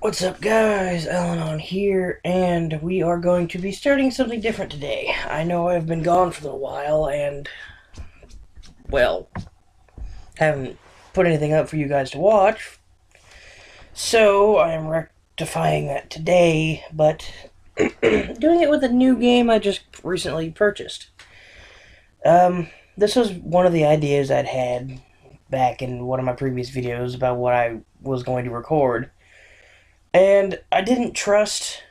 What's up, guys? Alan on here, and we are going to be starting something different today. I know I've been gone for a little while, and, well, haven't put anything up for you guys to watch, so I am rectifying that today, but doing it with a new game I just recently purchased. This was one of the ideas I'd had back in one of my previous videos about what I was going to record. And I didn't trust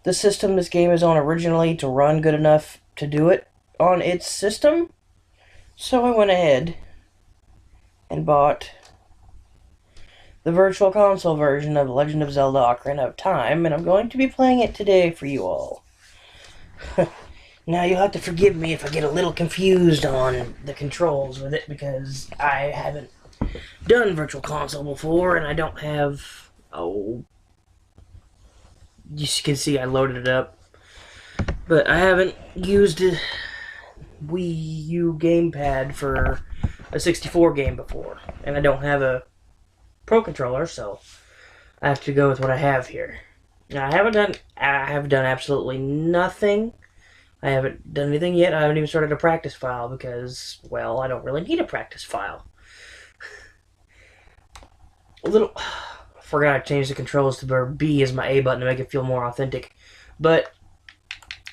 the system this game is on originally to run good enough to do it on its system. So I went ahead and bought the Virtual Console version of Legend of Zelda Ocarina of Time, and I'm going to be playing it today for you all. Now, you'll have to forgive me if I get a little confused on the controls with it, because I haven't done Virtual Console before, and I don't have... Oh, you can see I loaded it up, but I haven't used a Wii U gamepad for a 64 game before, and I don't have a Pro controller, so I have to go with what I have here. Now, I have done absolutely nothing. I haven't done anything yet. I haven't even started a practice file because, well, I don't really need a practice file. Forgot I changed the controls to where B is my A button to make it feel more authentic. But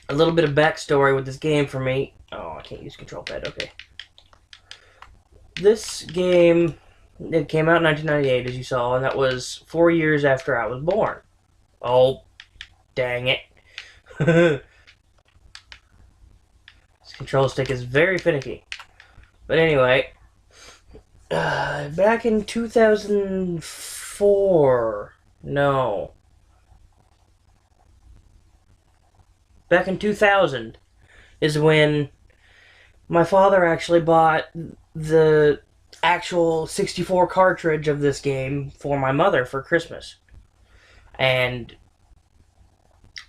a little bit of backstory with this game for me. Oh, I can't use control pad. Okay. This game, it came out in 1998, as you saw, and that was 4 years after I was born. Oh, dang it. This control stick is very finicky. But anyway, back in 2004, no. Back in 2000 is when my father actually bought the actual 64 cartridge of this game for my mother for Christmas. And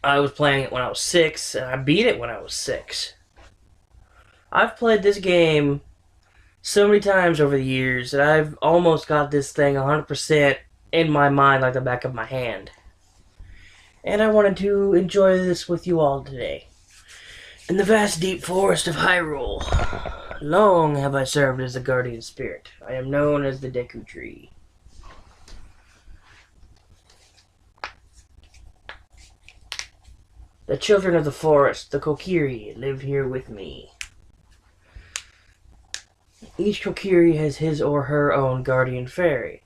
I was playing it when I was 6, and I beat it when I was 6. I've played this game so many times over the years that I've almost got this thing 100% in my mind like the back of my hand. And I wanted to enjoy this with you all today. In the vast deep forest of Hyrule, long have I served as the guardian spirit. I am known as the Deku Tree. The children of the forest, the Kokiri, live here with me. Each Kokiri has his or her own guardian fairy.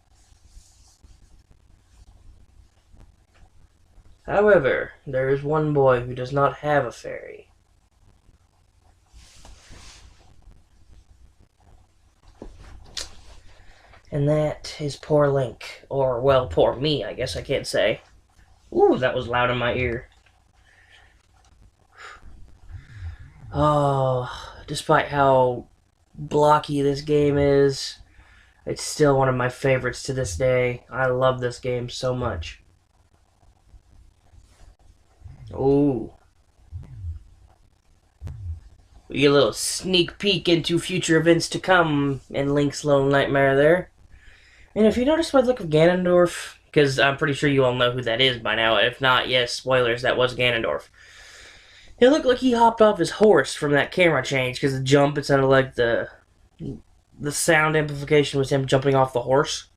However, there is one boy who does not have a fairy. And that is poor Link. Or, well, poor me, I guess I can't say. Ooh, that was loud in my ear. Oh, despite how blocky this game is, it's still one of my favorites to this day. I love this game so much. Ooh. We get a little sneak peek into future events to come in Link's Lone Nightmare there. And if you notice by the look of Ganondorf, because I'm pretty sure you all know who that is by now. If not, yes, spoilers, that was Ganondorf. It looked like he hopped off his horse from that camera change, because the jump, it sounded like the sound amplification was him jumping off the horse.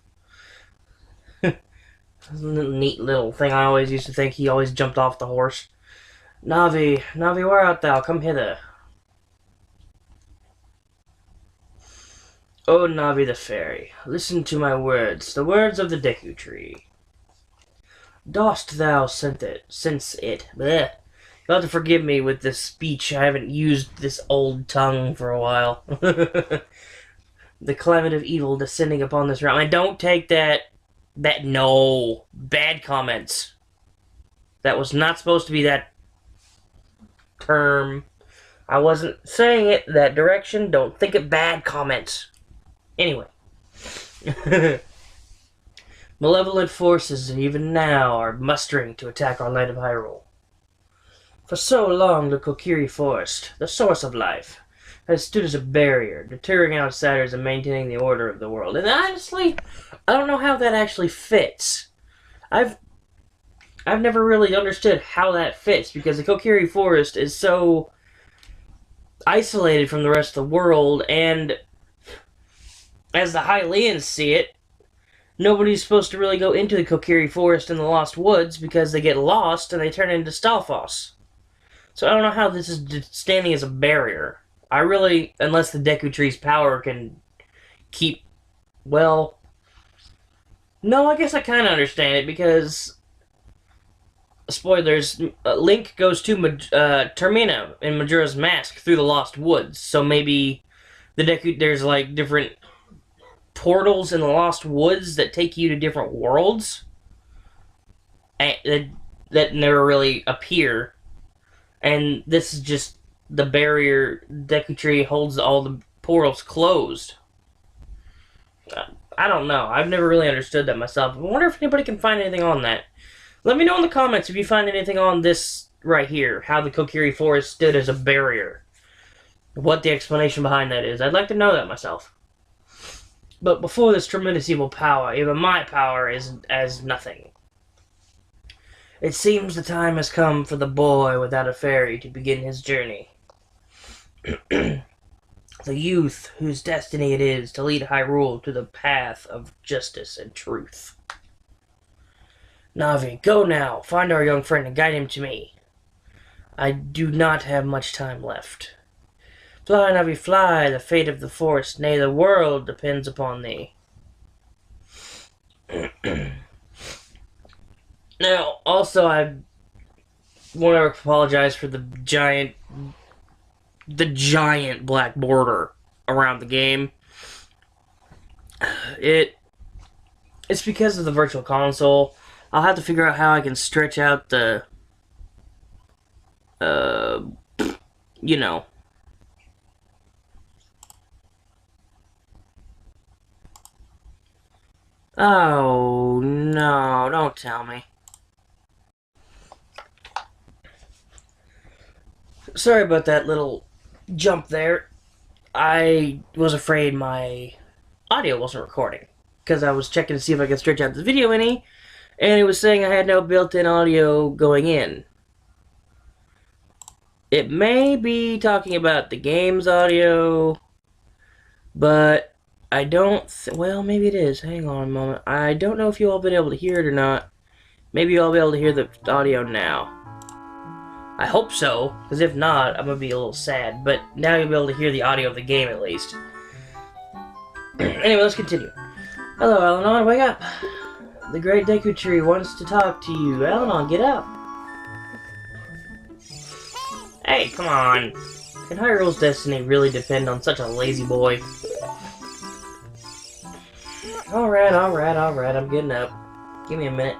That's a neat little thing. I always used to think he always jumped off the horse. Navi, where art thou? Come hither. O Navi the fairy, listen to my words, the words of the Deku Tree. Dost thou sense it? Bleh. You'll have to forgive me with this speech. I haven't used this old tongue for a while. The climate of evil descending upon this realm. And don't take that... No. Bad comments. That was not supposed to be that term. I wasn't saying it that direction. Don't think it bad comments. Anyway. Malevolent forces even now are mustering to attack our land of Hyrule. For so long, the Kokiri Forest, the source of life, has stood as a barrier, deterring outsiders and maintaining the order of the world. And honestly, I don't know how that actually fits. I've never really understood how that fits, because the Kokiri Forest is so isolated from the rest of the world, and as the Hylians see it, nobody's supposed to really go into the Kokiri Forest in the Lost Woods because they get lost and they turn into Stalfos. So I don't know how this is standing as a barrier. I really, unless the Deku Tree's power can keep, well, no, I guess I kind of understand it, because, spoilers, Link goes to Termina in Majora's Mask through the Lost Woods, so maybe there's like different portals in the Lost Woods that take you to different worlds that never really appear, and this is just the barrier. Deku Tree holds all the portals closed. I don't know. I've never really understood that myself. I wonder if anybody can find anything on that. Let me know in the comments if you find anything on this right here, how the Kokiri Forest stood as a barrier. What the explanation behind that is. I'd like to know that myself. But before this tremendous evil power, even my power is as nothing. It seems the time has come for the boy without a fairy to begin his journey. The youth whose destiny it is to lead Hyrule to the path of justice and truth. Navi, go now. Find our young friend and guide him to me. I do not have much time left. Fly, Navi, fly. The fate of the forest, nay, the world, depends upon thee. Now, also, I want to apologize for the giant black border around the game. It's because of the Virtual Console. I'll have to figure out how I can stretch out the, you know. Oh, no, don't tell me. Sorry about that little jump there. I was afraid my audio wasn't recording, because I was checking to see if I could stretch out the video any, and it was saying I had no built-in audio going in. It may be talking about the game's audio, but I don't, well, maybe it is. Hang on a moment. I don't know if you all been able to hear it or not. Maybe you'll be able to hear the audio now. I hope so, because if not, I'm going to be a little sad. But now you'll be able to hear the audio of the game, at least. Anyway, let's continue. Hello, Alanon, wake up. The Great Deku Tree wants to talk to you. Alanon, get up. Hey, come on. Can Hyrule's destiny really depend on such a lazy boy? Alright, I'm getting up. Give me a minute.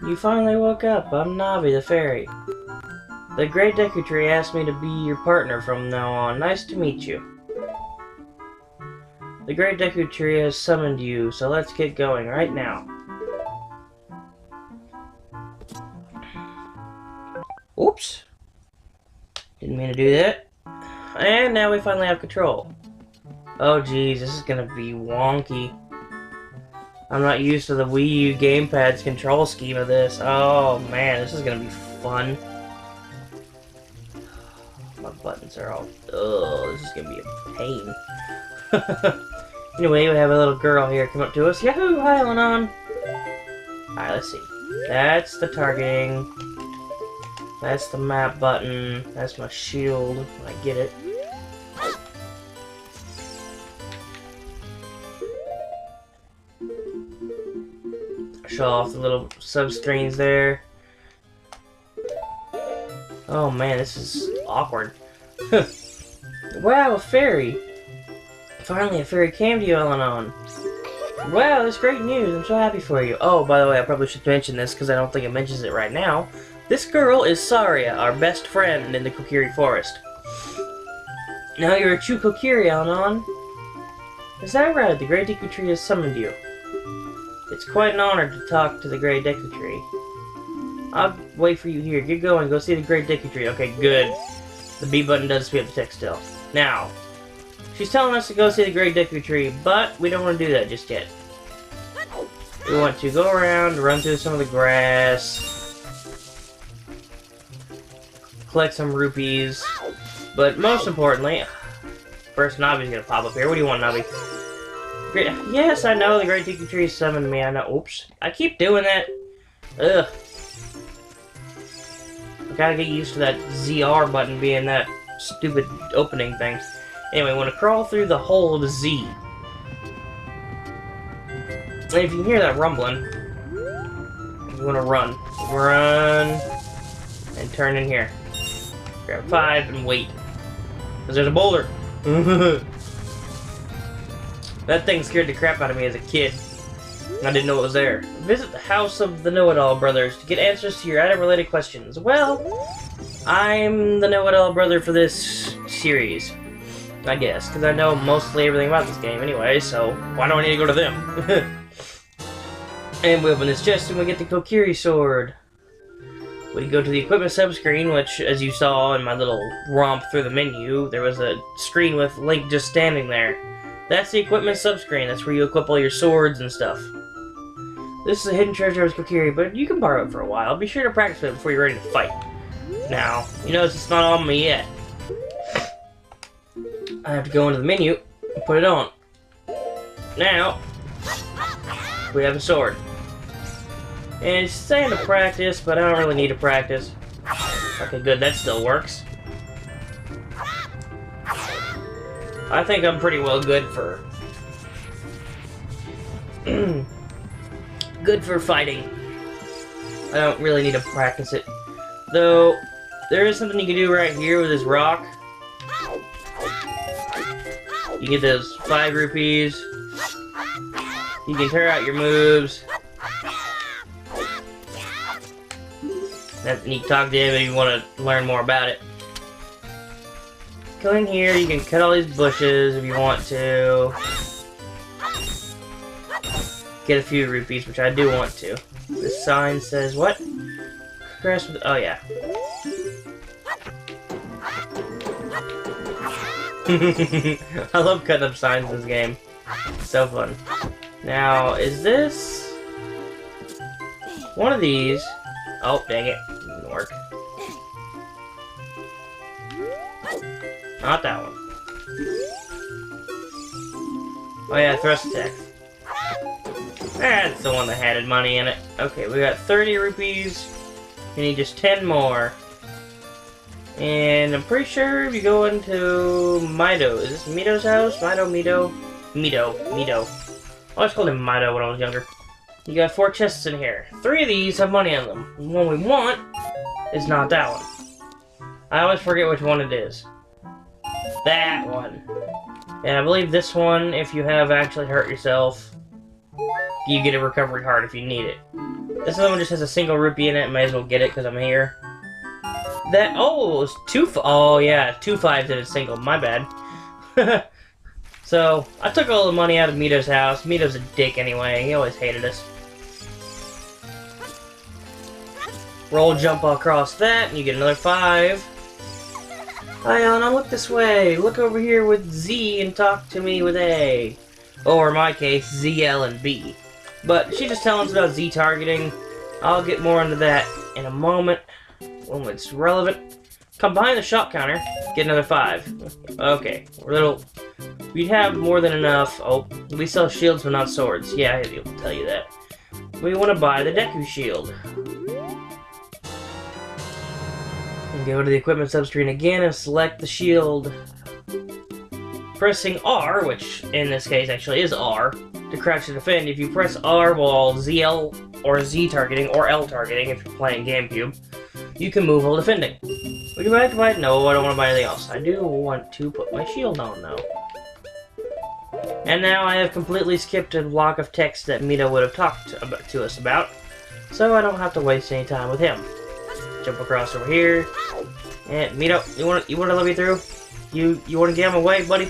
You finally woke up. I'm Navi, the fairy. The Great Deku Tree asked me to be your partner from now on. Nice to meet you. The Great Deku Tree has summoned you, so let's get going right now. Oops. Didn't mean to do that. And now we finally have control. Oh geez, this is gonna be wonky. I'm not used to the Wii U gamepad's control scheme of this. Oh man, this is gonna be fun. My buttons are all... Ugh, this is gonna be a pain. Anyway, we have a little girl here come up to us. Yahoo! Hi, Alanon! Alright, let's see. That's the targeting. That's the map button. That's my shield. I get it. Show off the little sub-screens there. Oh man, this is awkward. Wow, a fairy! Finally, a fairy came to you, Alanon. Wow, that's great news. I'm so happy for you. Oh, by the way, I probably should mention this because I don't think it mentions it right now. This girl is Saria, our best friend in the Kokiri Forest. Now you're a true Kokiri, Alanon. Is that right? The Great Deku Tree has summoned you. It's quite an honor to talk to the Great Deku Tree. I'll wait for you here. Get going. Go see the Great Deku Tree. Okay, good. The B button does speed up the text still. Now, she's telling us to go see the Great Deku Tree, but we don't want to do that just yet. We want to go around, run through some of the grass, collect some rupees, but most importantly, first Navi's gonna pop up here. What do you want, Navi? Great. Yes, I know, the Great Deku Tree summoned me, I know. Oops. I keep doing that. Ugh. I gotta get used to that ZR button being that stupid opening thing. Anyway, we want to crawl through the hole of the Z. And if you hear that rumbling, you want to run. Run. And turn in here. Grab 5 and wait. Because there's a boulder. That thing scared the crap out of me as a kid. I didn't know it was there. Visit the house of the Know-It-All Brothers to get answers to your item-related questions. Well, I'm the Know-It-All Brother for this series, I guess, because I know mostly everything about this game anyway, so why do I need to go to them? And we open this chest and we get the Kokiri sword. We go to the equipment subscreen, which, as you saw in my little romp through the menu, there was a screen with Link just standing there. That's the equipment subscreen. That's where you equip all your swords and stuff. This is a hidden treasure of Kokiri, but you can borrow it for a while. Be sure to practice it before you're ready to fight. Now, you notice it's not on me yet. I have to go into the menu and put it on. Now, we have a sword. And it's saying to practice, but I don't really need to practice. Okay, good, that still works. I think I'm pretty well good for... good for fighting. I don't really need to practice it. Though, there is something you can do right here with this rock. You get those 5 rupees. You can tear out your moves. You can talk to him if you want to learn more about it. Go in here, you can cut all these bushes if you want to. Get a few rupees, which I do want to. This sign says what? Grass with... oh yeah. I love cutting up signs in this game. It's so fun. Now, is this... one of these... oh, dang it. Didn't work. Not that one. Oh yeah, thrust attack. That's the one that had money in it. Okay, we got 30 rupees. We need just 10 more. And I'm pretty sure if you go into Mido, is this Mido's house? Mido. I always called him Mido when I was younger. You got 4 chests in here. 3 of these have money on them. The one we want is not that one. I always forget which one it is. That one. And I believe this one, if you have actually hurt yourself, you get a recovery heart if you need it. This other one just has a single rupee in it. May as well get it because I'm here. That, oh, it was 2, oh yeah, 2 5s in a single. My bad. So, I took all the money out of Mido's house. Mido's a dick anyway. He always hated us. Roll jump across that, and you get another 5. Hi, Anna, look this way. Look over here with Z and talk to me with A. Or in my case, Z, L, and B. But she's just telling us about Z targeting. I'll get more into that in a moment when it's relevant. Come behind the shop counter, get another 5. Okay, we'd have more than enough. Oh, we sell shields but not swords. Yeah, I'll be able to tell you that. We want to buy the Deku Shield. And go to the equipment subscreen again and select the shield. Pressing R, which in this case actually is R, to crouch to defend. If you press R while ZL or Z targeting, or L targeting if you're playing GameCube, you can move while defending. Would you like to buy it? No, I don't want to buy anything else. I do want to put my shield on, though. And now I have completely skipped a block of text that Mido would have talked to us about, so I don't have to waste any time with him. Jump across over here. And Mido, you want to let me through? You want to get out of my way, buddy?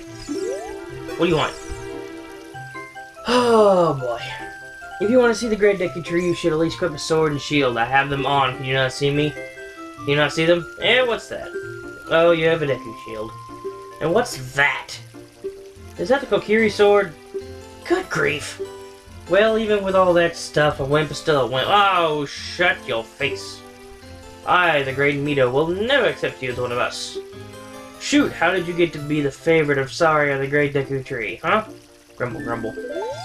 What do you want? Oh boy. If you want to see the Great Deku Tree, you should at least equip a sword and shield. I have them on. Can you not see me? Can you not see them? Eh, what's that? Oh, you have a Deku Shield. And what's that? Is that the Kokiri sword? Good grief. Well, even with all that stuff, a wimp is still a wimp. Oh, shut your face. I, the Great Mito, will never accept you as one of us. Shoot, how did you get to be the favorite of Saria, the Great Deku Tree, huh? Grumble, grumble.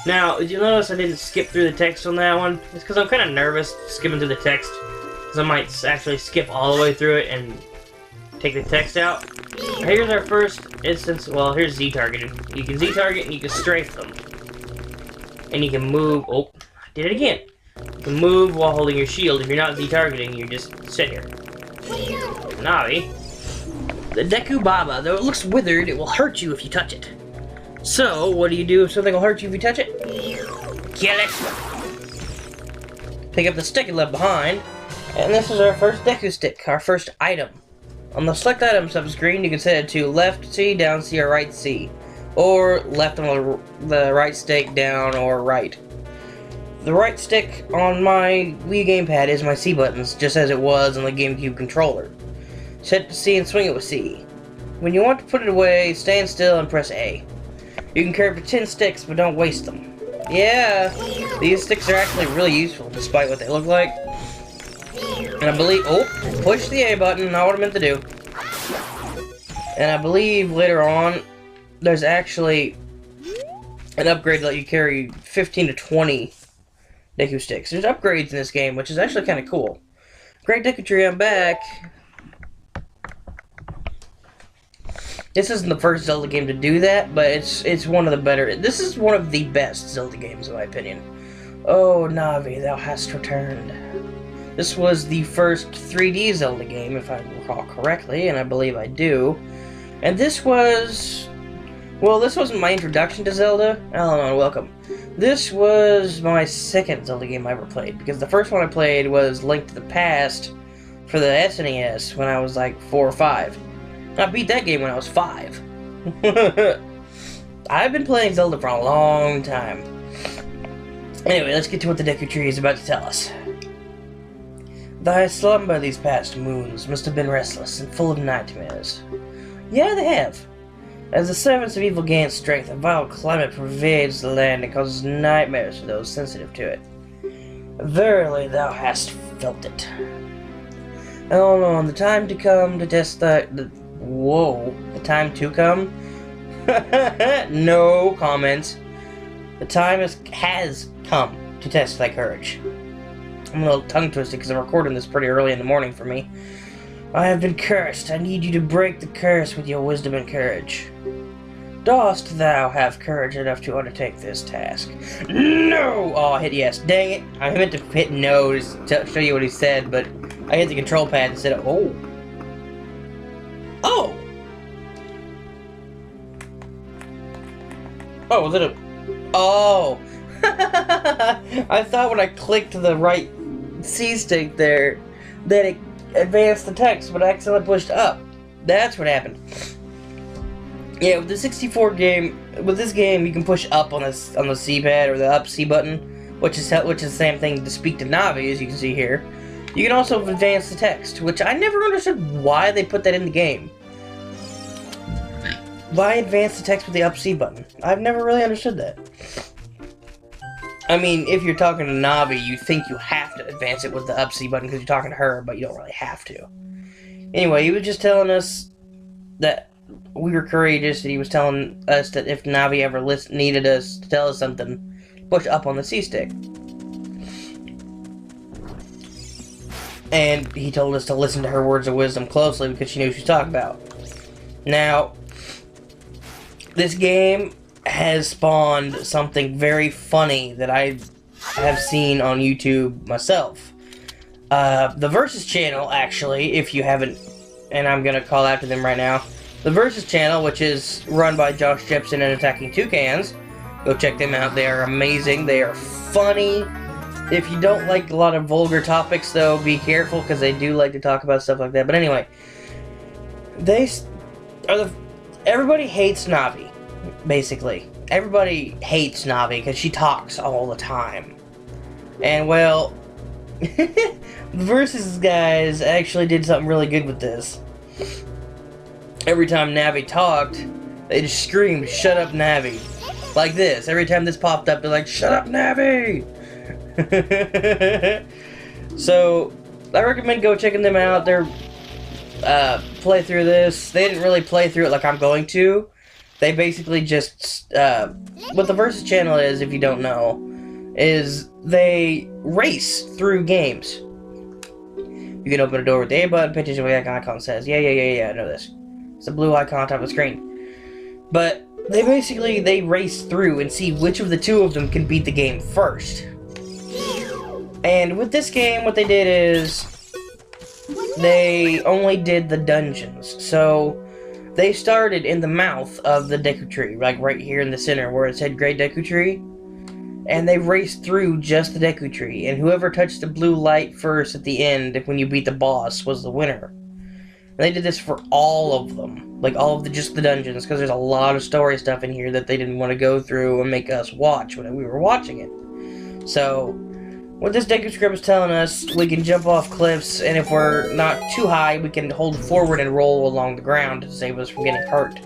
Now, did you notice I didn't skip through the text on that one? It's because I'm kind of nervous skipping through the text. Because I might actually skip all the way through it and take the text out. Here's our first instance. Well, here's Z-targeting. You can Z-target and you can strafe them. And you can move. Oh, I did it again. You can move while holding your shield. If you're not Z-targeting, you just sit here. Navi. The Deku Baba, though it looks withered, it will hurt you if you touch it. So, what do you do if something will hurt you if you touch it? Kill it! Pick up the stick and left behind. And this is our first Deku stick, our first item. On the select item sub-screen, you can set it to left C, down C, or right C. Or left on the right stick, down, or right. The right stick on my Wii gamepad is my C buttons, just as it was on the GameCube controller. Set to C and swing it with C. When you want to put it away, stand still and press A. You can carry up to 10 sticks, but don't waste them. Yeah, these sticks are actually really useful, despite what they look like. And I believe... Oh, push the A button, not what I meant to do. And I believe later on, there's actually an upgrade to let you carry 15 to 20 Deku sticks. There's upgrades in this game, which is actually kind of cool. Great Deku Tree, I'm back. This isn't the first Zelda game to do that, but it's one of the better. This is one of the best Zelda games, in my opinion. Oh, Navi, thou hast returned. This was the first 3D Zelda game, if I recall correctly, and I believe I do. And this was... Well, this wasn't my introduction to Zelda. Hello, welcome. This was my second Zelda game I ever played, because the first one I played was Link to the Past for the SNES when I was like 4 or 5. I beat that game when I was 5. I've been playing Zelda for a long time. Anyway, let's get to what the Deku Tree is about to tell us. Thy slumber these past moons must have been restless and full of nightmares. Yeah, they have. As the servants of evil gain strength, a vile climate pervades the land and causes nightmares for those sensitive to it. Verily, thou hast felt it. Oh no, and the time to come to test Whoa, the time to come? No comments. The time has come to test thy courage. I'm a little tongue-twisted because I'm recording this pretty early in the morning for me. I have been cursed. I need you to break the curse with your wisdom and courage. Dost thou have courage enough to undertake this task? No! Oh, I hit yes. Dang it. I meant to hit no to show you what he said, but I hit the control pad instead of... Oh. Oh! Oh, was it a... Oh! I thought when I clicked the right C stick there, that it advanced the text, but I accidentally pushed up. That's what happened. Yeah, with the 64 game, with this game, you can push up on the C pad or the up C button, which is the same thing to speak to Navi, as you can see here. You can also advance the text, which I never understood why they put that in the game. Why advance the text with the up C button? I've never really understood that. I mean, if you're talking to Navi, you think you have to advance it with the up C button because you're talking to her, but you don't really have to. Anyway, he was just telling us that we were courageous, and he was telling us that if Navi ever needed us to tell us something, push up on the C stick. And he told us to listen to her words of wisdom closely because she knew what she was talking about. Now, this game has spawned something very funny that I have seen on YouTube myself. The Versus channel, actually, if you haven't, and I'm going to call out to them right now, the Versus channel, which is run by Josh Jepson and Attacking Toucans, go check them out. They are amazing. They are funny. If you don't like a lot of vulgar topics, though, be careful, because they do like to talk about stuff like that. But anyway, everybody hates Navi, basically. Everybody hates Navi, because she talks all the time. And, well, the Versus guys actually did something really good with this. every time Navi talked, they just screamed, "Shut up, Navi." Like this. Every time this popped up, they're like, "Shut up, Navi!" So, I recommend go checking them out. They're, play through this. They didn't really play through it like I'm going to. They basically just, what the Versus channel is, if you don't know, is they race through games. You can open a door with the A button, pinch away icon says, yeah, I know this. It's a blue icon on top of the screen. But they basically, they race through and see which of the two of them can beat the game first. And with this game, what they did is, they only did the dungeons. So, they started in the mouth of the Deku Tree, like right here in the center where it said Great Deku Tree. And they raced through just the Deku Tree, and whoever touched the blue light first at the end, when you beat the boss, was the winner. And they did this for all of them, like all of just the dungeons, because there's a lot of story stuff in here that they didn't want to go through and make us watch when we were watching it. So, what this Deku script is telling us, we can jump off cliffs, and if we're not too high, we can hold forward and roll along the ground to save us from getting hurt.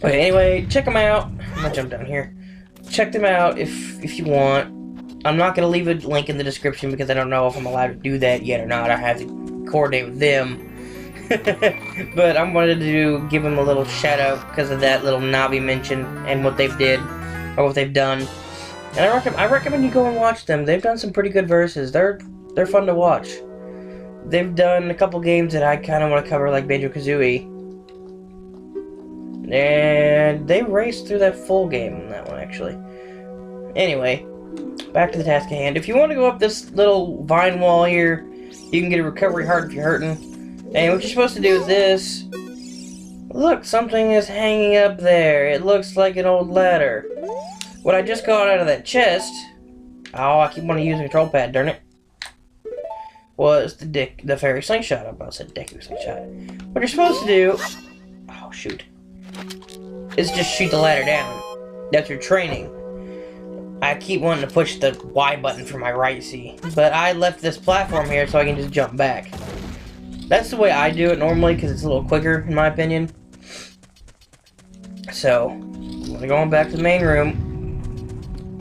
Okay, anyway, check them out. I'm gonna jump down here. Check them out if you want. I'm not going to leave a link in the description because I don't know if I'm allowed to do that yet or not. I have to coordinate with them. But I wanted to give them a little shout out because of that little Navi mention and what they've did, or what they've done. And I recommend you go and watch them. They've done some pretty good verses. They're fun to watch. They've done a couple games that I kind of want to cover, like Banjo-Kazooie. And they raced through that full game on that one, actually. Anyway, back to the task at hand. If you want to go up this little vine wall here, you can get a recovery heart if you're hurting. And what you're supposed to do is this. Look, something is hanging up there. It looks like an old ladder. What I just got out of that chest... Oh, I keep wanting to use a control pad, darn it. Was the fairy slingshot. I about to say Deku slingshot. What you're supposed to do... Oh, shoot. Is just shoot the ladder down. That's your training. I keep wanting to push the Y button for my right, see. But I left this platform here so I can just jump back. That's the way I do it normally because it's a little quicker, in my opinion. So, we're going back to the main room.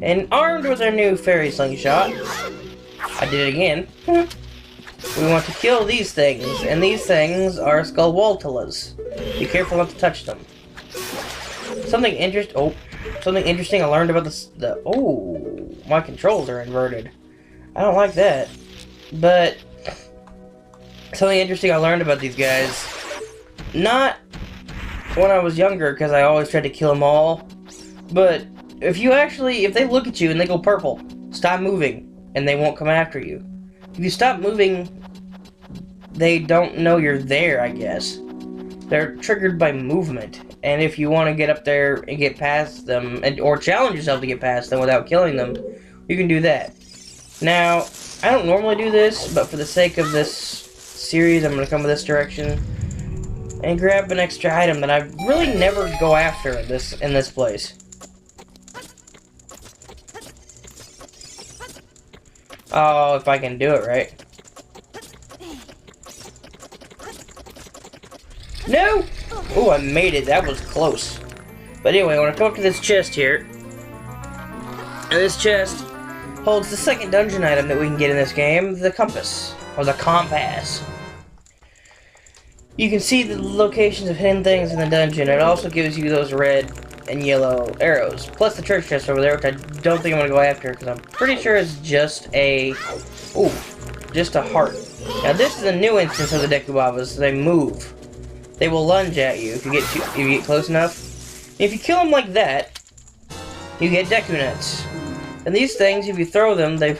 And armed with our new fairy slingshot, I did it again. We want to kill these things, and these things are Skullwaltalas. Be careful not to touch them. Something interesting I learned about my controls are inverted. I don't like that. But something interesting I learned about these guys, not when I was younger, because I always tried to kill them all, but if they look at you and they go purple, stop moving, and they won't come after you. If you stop moving, they don't know you're there, I guess. They're triggered by movement. And if you want to get up there and get past them, or challenge yourself to get past them without killing them, you can do that. Now, I don't normally do this, but for the sake of this series, I'm going to come this direction and grab an extra item that I really never go after in this place. Oh, if I can do it right. No! Oh, I made it. That was close. But anyway, I want to come up to this chest here. And this chest holds the second dungeon item that we can get in this game, the compass. Or the compass. You can see the locations of hidden things in the dungeon. It also gives you those red and yellow arrows. Plus the church chest over there, which I don't think I'm going to go after, because I'm pretty sure it's just a... Ooh, just a heart. Now this is a new instance of the Deku Babas. They move. They will lunge at you if you get close enough. If you kill them like that, you get Deku Nuts. And these things, if you throw them, they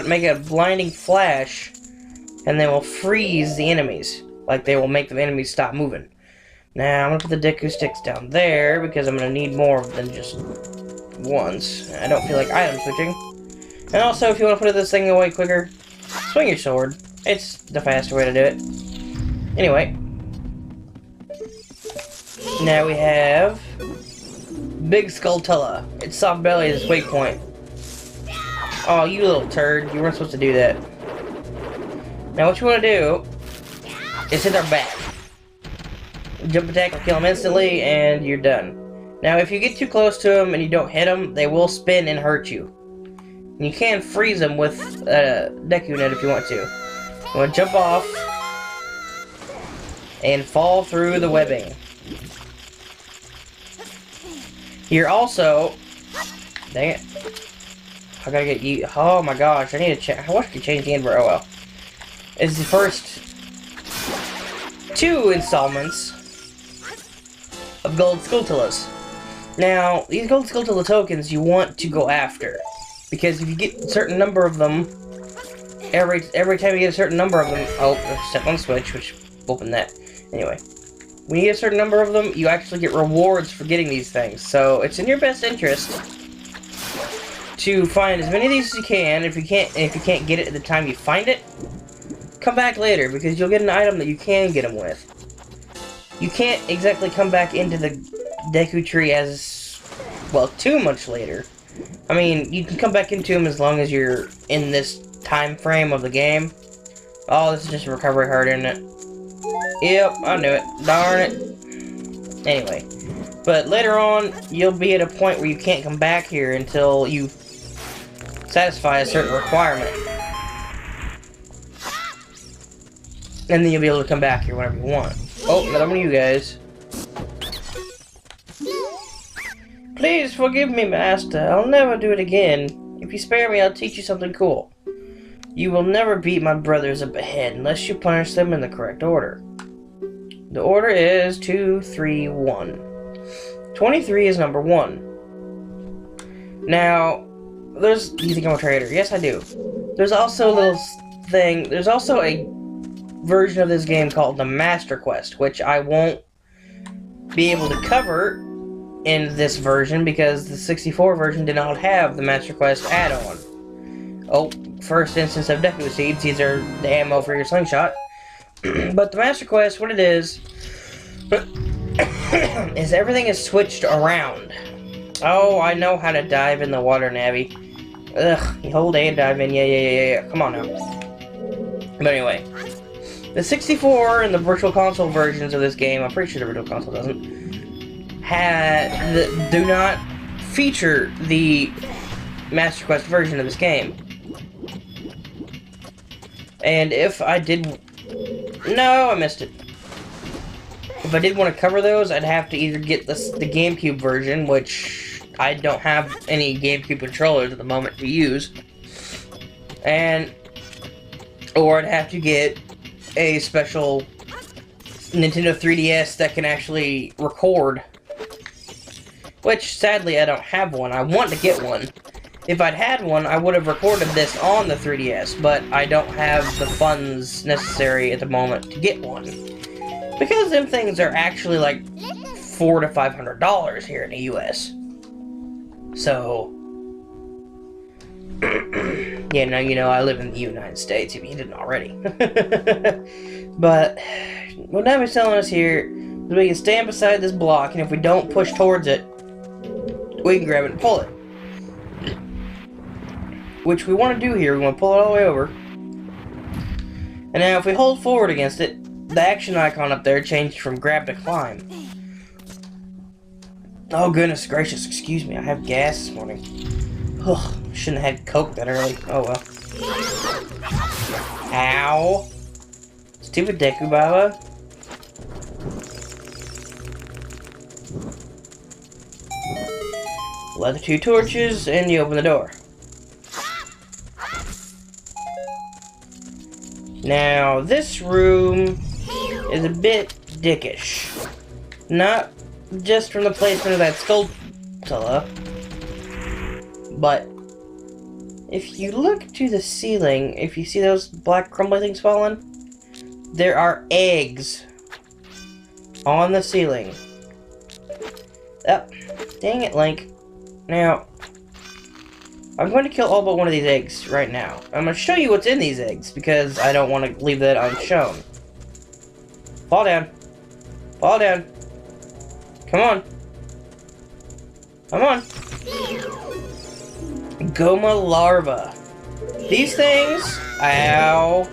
make a blinding flash, and they will freeze the enemies. Like they will make the enemies stop moving. Now I'm gonna put the Deku sticks down there because I'm gonna need more than just once. I don't feel like item switching. And also, if you want to put this thing away quicker, swing your sword. It's the faster way to do it. Anyway. Now we have Big Skulltula. Its soft belly is its weak point. Oh, you little turd. You weren't supposed to do that. Now what you want to do is hit their back. Jump attack will kill them instantly, and you're done. Now, if you get too close to them and you don't hit them, they will spin and hurt you. And you can freeze them with a Deku Net if you want to. You want to jump off and fall through the webbing. You're also... Dang it. I gotta get you... Oh my gosh, I need to check... I wish I could change the inverter. Oh well. It's the first 2 installments of Gold Skulltulas. Now, these Gold Skulltula tokens you want to go after. Because if you get a certain number of them, every time you get a certain number of them... Oh, step on the switch, which opened that. Anyway. When you get a certain number of them, you actually get rewards for getting these things. So, it's in your best interest to find as many of these as you can. If you can't get it at the time you find it, come back later, because you'll get an item that you can get them with. You can't exactly come back into the Deku Tree as, well, too much later. I mean, you can come back into them as long as you're in this time frame of the game. Oh, this is just a recovery heart, isn't it? Yep, I knew it. Darn it. Anyway. But later on, you'll be at a point where you can't come back here until you satisfy a certain requirement. And then you'll be able to come back here whenever you want. Oh, another one of you guys. Please forgive me, Master. I'll never do it again. If you spare me, I'll teach you something cool. You will never beat my brothers up ahead unless you punish them in the correct order. The order is 2, 3, 1. 23 is number 1. Now, there's... You think I'm a traitor? Yes, I do. There's also a little thing... There's also a version of this game called the Master Quest, which I won't be able to cover in this version because the 64 version did not have the Master Quest add-on. Oh, first instance of Deku Seeds. These are the ammo for your slingshot. But the Master Quest, what it is everything is switched around. Oh, I know how to dive in the water, Navi. Ugh, you hold A and dive in. Yeah. Come on now. But anyway, the 64 and the Virtual Console versions of this game, I'm pretty sure the Virtual Console doesn't, do not feature the Master Quest version of this game. And if I did... No, I missed it. If I did want to cover those, I'd have to either get the GameCube version, which I don't have any GameCube controllers at the moment to use, or I'd have to get a special Nintendo 3DS that can actually record, which sadly I don't have one. I want to get one. If I'd had one, I would have recorded this on the 3DS, but I don't have the funds necessary at the moment to get one. Because them things are actually like $400 to $500 here in the US. So, yeah, now you know I live in the United States, if you didn't already. But, what Navi's telling us here is we can stand beside this block, and if we don't push towards it, we can grab it and pull it. Which we want to do here. We want to pull it all the way over. And now if we hold forward against it, the action icon up there changed from grab to climb. Oh goodness gracious, excuse me, I have gas this morning. Ugh, shouldn't have had Coke that early. Oh well. Ow. Stupid Deku Baba. Light the 2 torches and you open the door. Now, this room is a bit dickish. Not just from the placement of that Skulltula, but if you look to the ceiling, if you see those black crumbly things falling, there are eggs on the ceiling. Oh, dang it, Link. Now, I'm going to kill all but one of these eggs right now. I'm going to show you what's in these eggs, because I don't want to leave that unshown. Fall down. Fall down. Come on. Come on. Goma larva. These things, ow,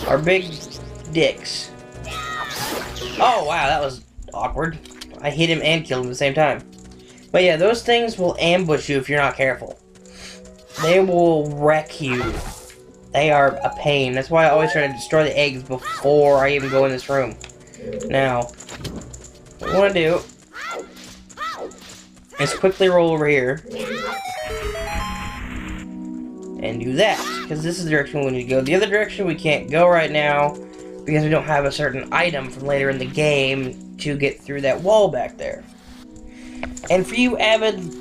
are big dicks. Oh, wow, that was awkward. I hit him and killed him at the same time. But yeah, those things will ambush you if you're not careful. They will wreck you. They are a pain. That's why I always try to destroy the eggs before I even go in this room. Now, what we want to do is quickly roll over here and do that, because this is the direction we need to go. The other direction we can't go right now because we don't have a certain item from later in the game to get through that wall back there. And for you avid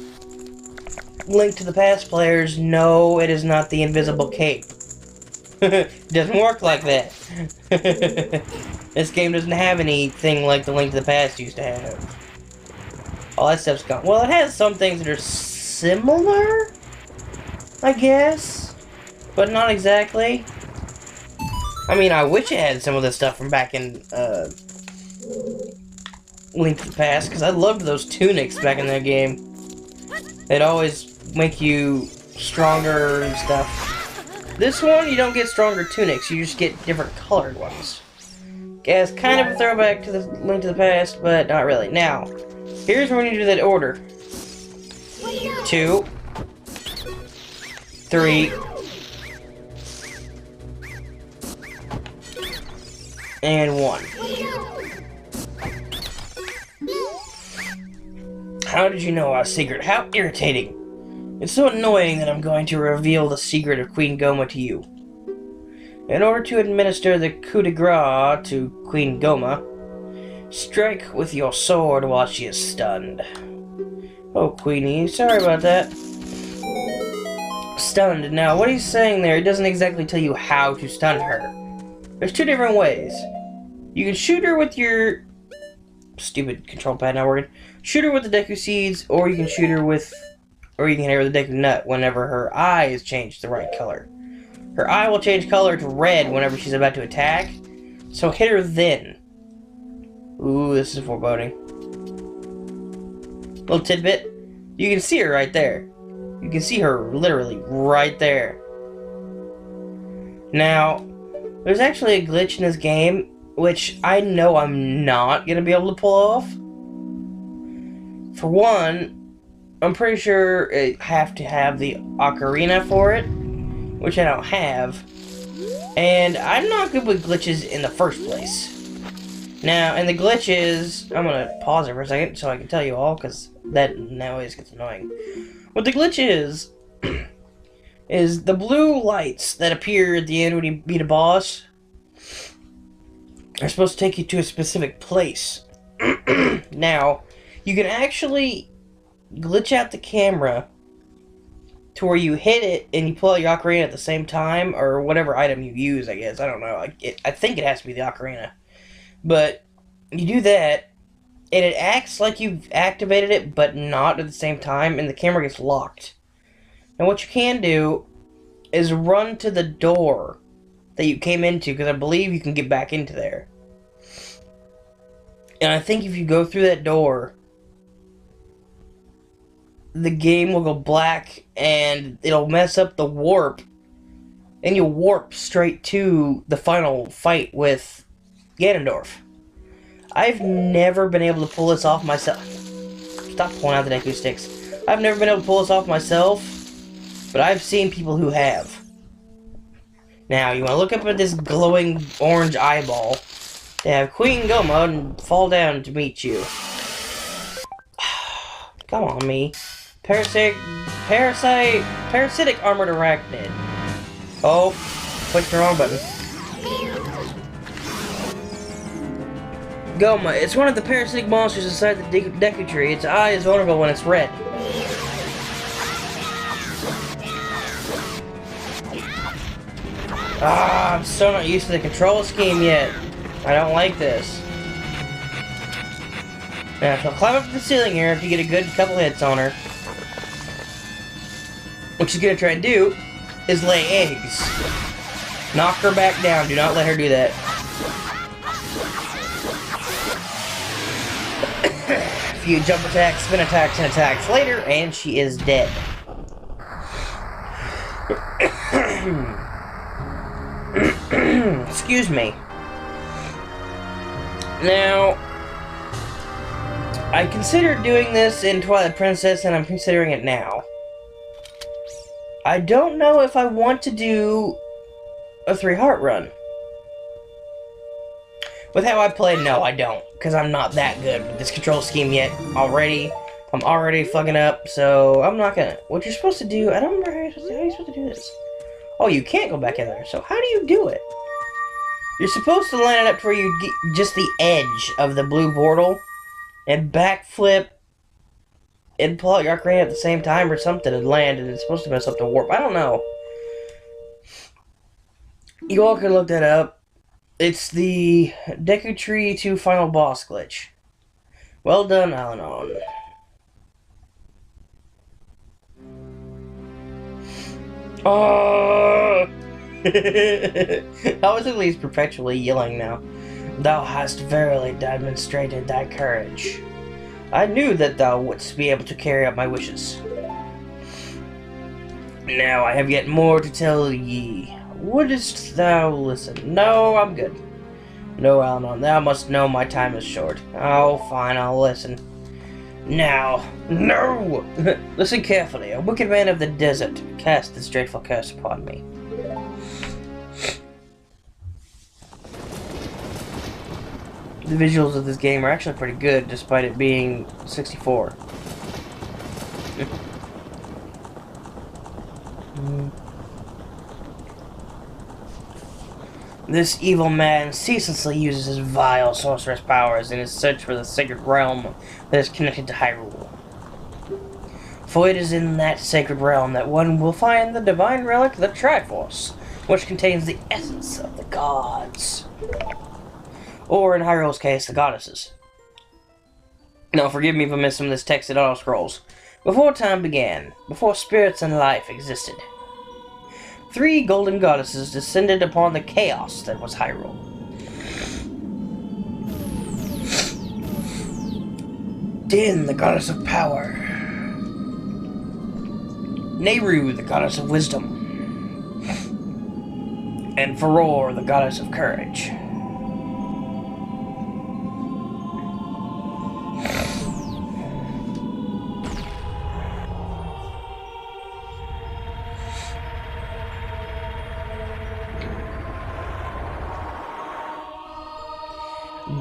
Link to the Past players, no, it is not the invisible cape. It doesn't work like that. This game doesn't have anything like the Link to the Past used to have. All that stuff's gone. Well, it has some things that are similar, I guess, but not exactly. I mean, I wish it had some of this stuff from back in Link to the Past, because I loved those tunics back in that game. They'd always make you stronger and stuff. This one, you don't get stronger tunics, you just get different colored ones. Yeah, it's kind of a throwback to the Link to the Past, but not really. Now, here's where we need to do that order. 2, 3, and 1. How did you know our secret? How irritating. It's so annoying that I'm going to reveal the secret of Queen Goma to you. In order to administer the coup de grace to Queen Goma, strike with your sword while she is stunned. Oh, Queenie, sorry about that. Stunned. Now, what he's saying there, it doesn't exactly tell you how to stun her. There's two different ways. You can shoot her with your... Stupid control pad not working. Shoot her with the Deku Seeds, or you can shoot her with... Or you can hit her with the Deku Nut whenever her eyes change the right color. Her eye will change color to red whenever she's about to attack, so hit her then. Ooh, this is foreboding. Little tidbit. You can see her right there. You can see her literally right there. Now, there's actually a glitch in this game, which I know I'm not going to be able to pull off. For one, I'm pretty sure I have to have the Ocarina for it, which I don't have. And I'm not good with glitches in the first place. Now, and the glitch is... I'm going to pause it for a second so I can tell you all, because that always gets annoying. What the glitch is the blue lights that appear at the end when you beat a boss are supposed to take you to a specific place. Now, you can actually glitch out the camera to where you hit it and you pull out your ocarina at the same time, or whatever item you use, I guess. I don't know. I think it has to be the ocarina. But you do that, and it acts like you've activated it, but not at the same time, and the camera gets locked. And what you can do is run to the door that you came into, because I believe you can get back into there. And I think if you go through that door, the game will go black and it'll mess up the warp, and you'll warp straight to the final fight with Ganondorf. I've never been able to pull this off myself. Stop pulling out the Deku sticks. I've never been able to pull this off myself, but I've seen people who have. Now, you want to look up at this glowing orange eyeball. They have Queen Goma and fall down to meet you. Come on, me. Parasitic armored arachnid. Oh, pushed the wrong button. Goma, it's one of the parasitic monsters inside the Deku Tree. Its eye is vulnerable when it's red. Ah, I'm so not used to the control scheme yet. I don't like this. Now, she'll climb up to the ceiling here if you get a good couple hits on her. What she's gonna try and do is lay eggs. Knock her back down. Do not let her do that. A few jump attacks, spin attacks, and attacks later, and she is dead. Excuse me. Now, I considered doing this in Twilight Princess, and I'm considering it now. I don't know if I want to do a 3-heart run. With how I play, no, I don't. Because I'm not that good with this control scheme yet. I'm already fucking up, so I'm not gonna... What you're supposed to do... I don't remember how you're supposed to do this. Oh, you can't go back in there. So how do you do it? You're supposed to line it up to where you get just the edge of the blue portal and backflip and pull out your ocarina at the same time or something and land, and it's supposed to mess up the warp. I don't know. You all can look that up. It's the Deku Tree 2 final boss glitch. Well done, Alanon. Oh! I was at least perpetually yelling now. Thou hast verily demonstrated thy courage. I knew that thou wouldst be able to carry out my wishes. Now I have yet more to tell ye. Wouldst thou listen? No, I'm good. No, Alanon, thou must know my time is short. Oh, fine, I'll listen. Now, no! Listen carefully. A wicked man of the desert cast this dreadful curse upon me. The visuals of this game are actually pretty good, despite it being 64. This evil man ceaselessly uses his vile sorceress powers in his search for the sacred realm that is connected to Hyrule. For it is in that sacred realm that one will find the divine relic, the Triforce, which contains the essence of the gods. Or, in Hyrule's case, the goddesses. Now, forgive me if I missed some of this text in Auto Scrolls. Before time began, before spirits and life existed, 3 golden goddesses descended upon the chaos that was Hyrule. Din, the goddess of power. Nehru, the goddess of wisdom. And Farore, the goddess of courage.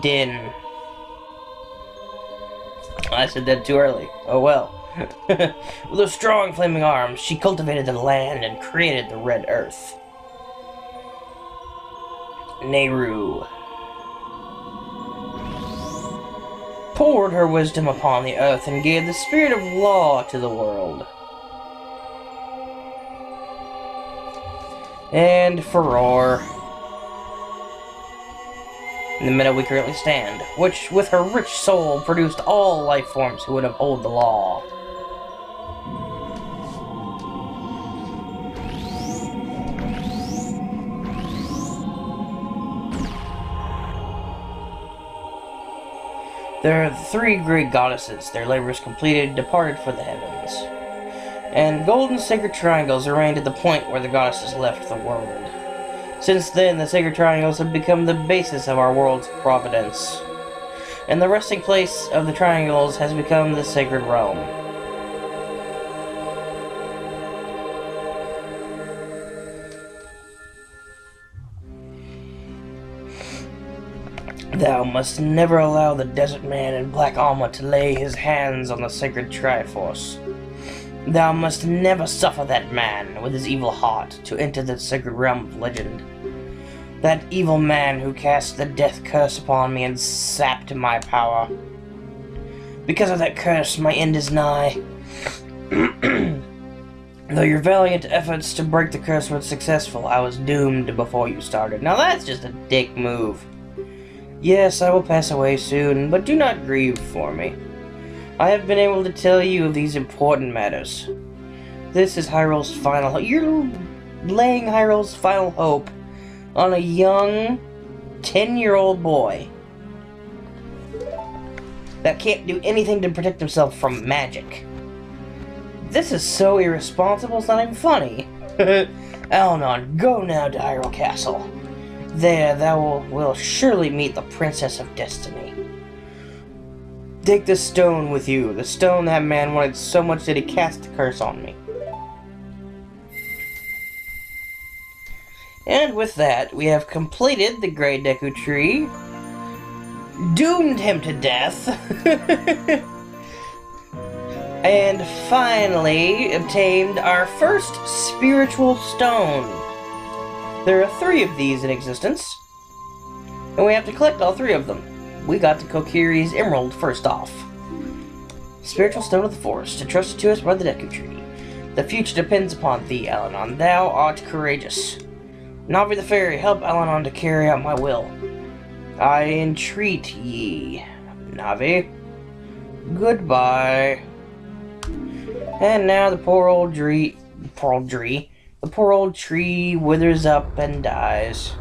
Din. I said that too early. Oh well. With her strong flaming arms, she cultivated the land and created the red earth. Nehru poured her wisdom upon the earth and gave the spirit of law to the world. And Farore, in the middle we currently stand, which with her rich soul produced all life forms who would uphold the law. There are 3 great goddesses, their labors completed, departed for the heavens. And golden sacred triangles remained at the point where the goddesses left the world. Since then, the sacred triangles have become the basis of our world's providence. And the resting place of the triangles has become the sacred realm. Thou must never allow the desert man in black armor to lay his hands on the sacred Triforce. Thou must never suffer that man with his evil heart to enter the sacred realm of legend. That evil man who cast the death curse upon me and sapped my power. Because of that curse, my end is nigh. Though your valiant efforts to break the curse were successful, I was doomed before you started. Now that's just a dick move. Yes, I will pass away soon, but do not grieve for me. I have been able to tell you of these important matters. This is Hyrule's final hope. You're laying Hyrule's final hope on a young 10-year-old boy that can't do anything to protect himself from magic. This is so irresponsible, it's not even funny. Alanon, go now to Hyrule Castle. There, thou will surely meet the Princess of Destiny. Take the stone with you, the stone that man wanted so much that he cast a curse on me. And with that, we have completed the Great Deku Tree, doomed him to death, and finally obtained our first spiritual stone. There are 3 of these in existence, and we have to collect all 3 of them. We got the Kokiri's Emerald first off. Spiritual Stone of the Forest, entrusted to us by the Deku Tree. The future depends upon thee, Alanon. Thou art courageous. Navi the Fairy, help Alanon to carry out my will. I entreat ye, Navi. Goodbye. And now the poor old tree withers up and dies.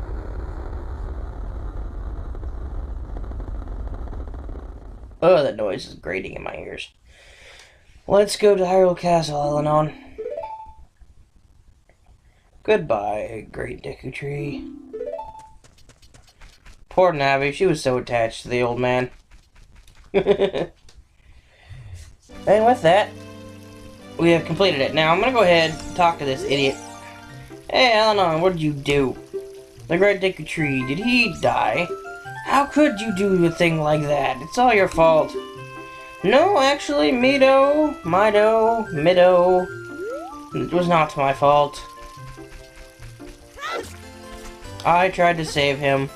Oh, that noise is grating in my ears. Let's go to Hyrule Castle, Alanon. Goodbye, Great Deku Tree. Poor Navi, she was so attached to the old man. And with that, we have completed it. Now, I'm gonna go ahead and talk to this idiot. Hey, Alanon, what did you do? The Great Deku Tree, did he die? How could you do a thing like that? It's all your fault. No, actually, Mido, it was not my fault. I tried to save him.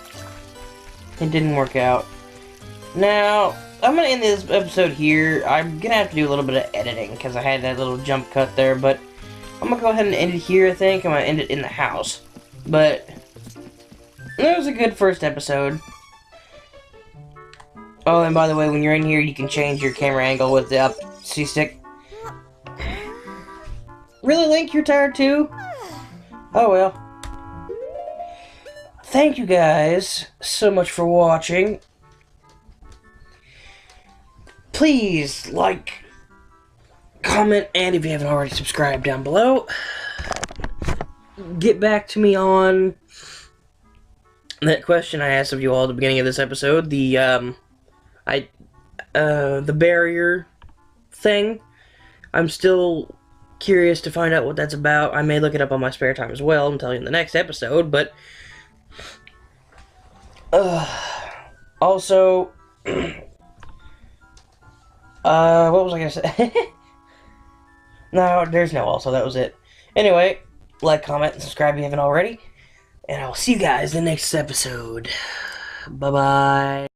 It didn't work out. Now, I'm gonna end this episode here. I'm gonna have to do a little bit of editing because I had that little jump cut there, but I'm gonna go ahead and end it here, I think. I'm gonna end it in the house. But it was a good first episode. Oh, and by the way, when you're in here, you can change your camera angle with the up C-stick. Really, Link? You're tired too? Oh well. Thank you guys so much for watching. Please like, comment, and if you haven't already, subscribe down below. Get back to me on that question I asked of you all at the beginning of this episode. The barrier thing. I'm still curious to find out what that's about. I may look it up on my spare time as well and tell you in the next episode, but also what was I gonna say? No, there's no also, that was it. Anyway, like, comment, and subscribe if you haven't already, and I will see you guys in the next episode. Bye-bye.